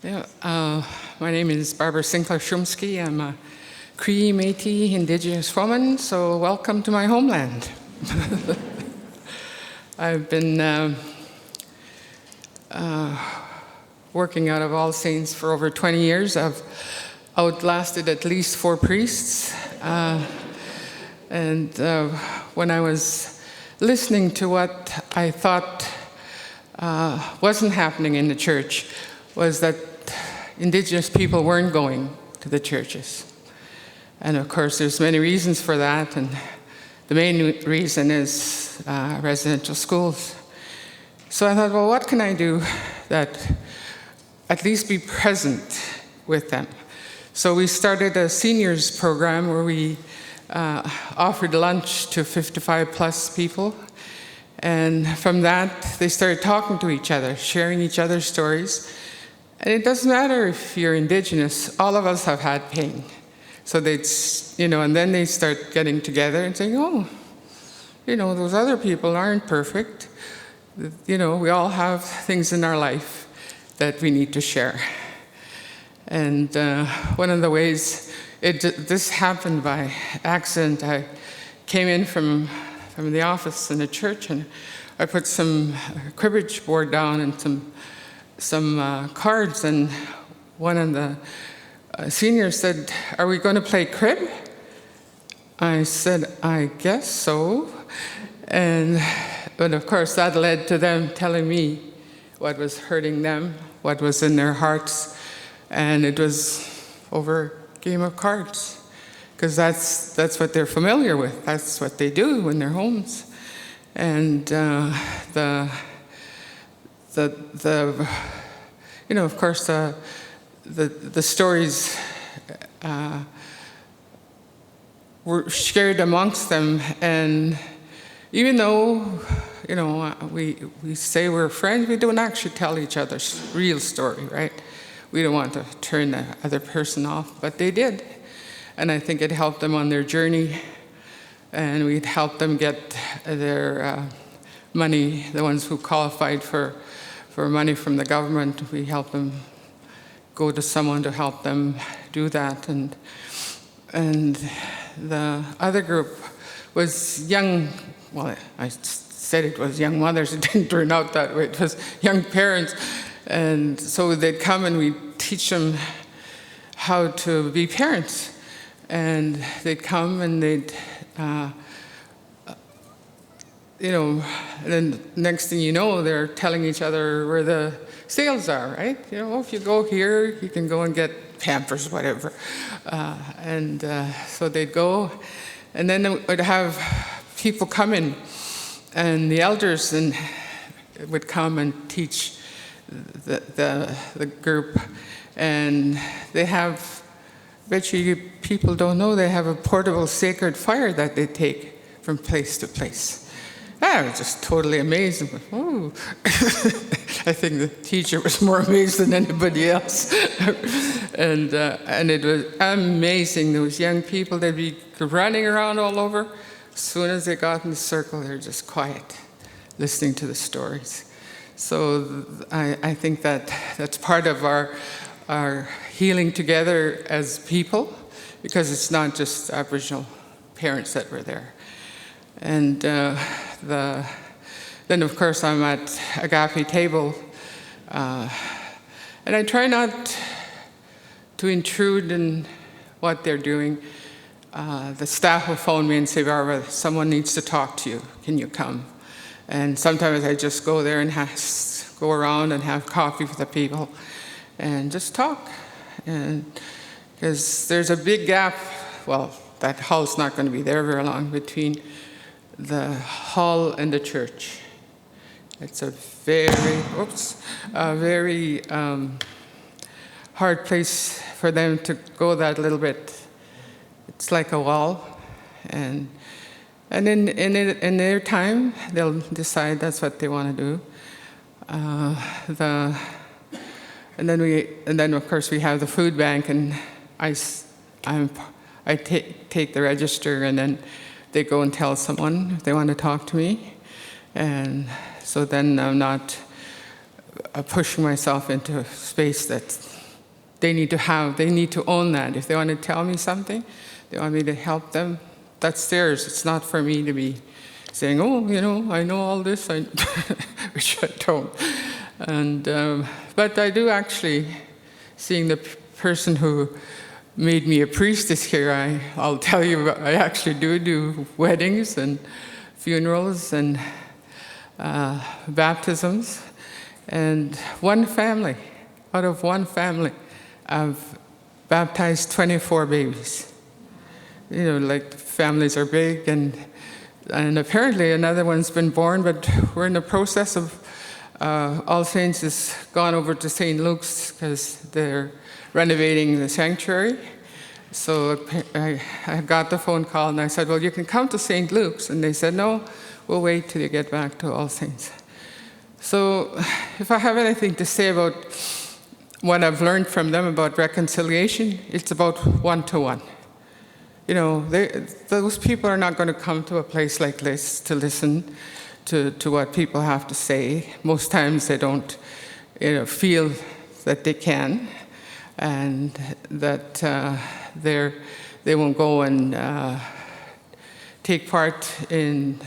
Yeah, my name is Barbara Sinclair Shoomski. I'm a Cree, Métis, Indigenous woman, so welcome to my homeland. I've been working out of All Saints for over 20 years. I've outlasted at least 4 priests. When I was listening to what I thought wasn't happening in the church was that Indigenous people weren't going to the churches. And of course, there's many reasons for that, and the main reason is residential schools. So I thought, well, what can I do that at least be present with them? So we started a seniors program where we offered lunch to 55 plus people. And from that, they started talking to each other, sharing each other's stories. And it doesn't matter if you're Indigenous, all of us have had pain. So and then they start getting together and saying, oh, those other people aren't perfect. We all have things in our life that we need to share. And one of the ways this happened by accident, I came in from the office in the church, and I put some cribbage board down and some cards, and one of the seniors said, "Are we going to play crib?" I said, "I guess so." But of course that led to them telling me what was hurting them, what was in their hearts, and it was over a game of cards, because that's what they're familiar with. That's what they do in their homes. And of course, the stories were shared amongst them, and even though we say we're friends, we don't actually tell each other's real story, right? We don't want to turn the other person off, but they did, and I think it helped them on their journey, and we'd help them get their money. The ones who qualified for money from the government, we help them go to someone to help them do that. And the other group was young, well, I said it was young mothers, it didn't turn out that way, it was young parents. And so they'd come and we'd teach them how to be parents. And they'd come and they'd, and then next thing you know, they're telling each other where the sales are, right? If you go here, you can go and get Pampers, whatever. So they'd go, and then they would have people come in, and the elders would come and teach the group. And they have, bet you people don't know, they have a portable sacred fire that they take from place to place. I was just totally amazed. Oh. I think the teacher was more amazed than anybody else. and it was amazing. Those young people, they'd be running around all over. As soon as they got in the circle, they're just quiet, listening to the stories. So I think that's part of our healing together as people, because it's not just Aboriginal parents that were there. And then, of course, I'm at Agape table, and I try not to intrude in what they're doing. The staff will phone me and say, "Barbara, someone needs to talk to you. Can you come?" And sometimes I just go there and go around and have coffee with the people and just talk. And because there's a big gap, well, that hall's not going to be there very long, between the hall and the church. It's a very hard place for them to go that little bit. It's like a wall, and in their time they'll decide that's what they want to do. And then of course we have the food bank, and I take the register, and then they go and tell someone if they want to talk to me. So then I'm not pushing myself into a space that's they need to own that. If they want to tell me something, they want me to help them, that's theirs. It's not for me to be saying, oh, I know all this, which I don't. But I do actually, seeing the person who made me a priestess here, I'll tell you, I actually do weddings and funerals and baptisms. And out of one family, I've baptized 24 babies. Like families are big, and apparently another one's been born, but we're in the process of, All Saints has gone over to St. Luke's because they're renovating the sanctuary. So I got the phone call and I said, well, you can come to St. Luke's. And they said, no, we'll wait till you get back to All Saints. So if I have anything to say about what I've learned from them about reconciliation, it's about one-to-one. Those people are not going to come to a place like this to listen to what people have to say. Most times they don't feel that they can, and that they won't go and take part in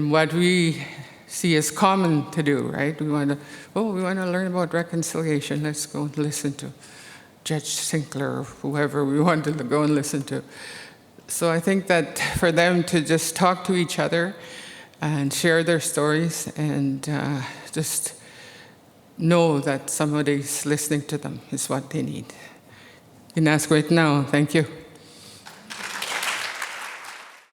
what we see as common to do, right? We want to learn about reconciliation. Let's go and listen to Judge Sinclair or whoever we want to go and listen to. So I think that for them to just talk to each other and share their stories and just know that somebody's listening to them is what they need. You can ask right now. Thank you.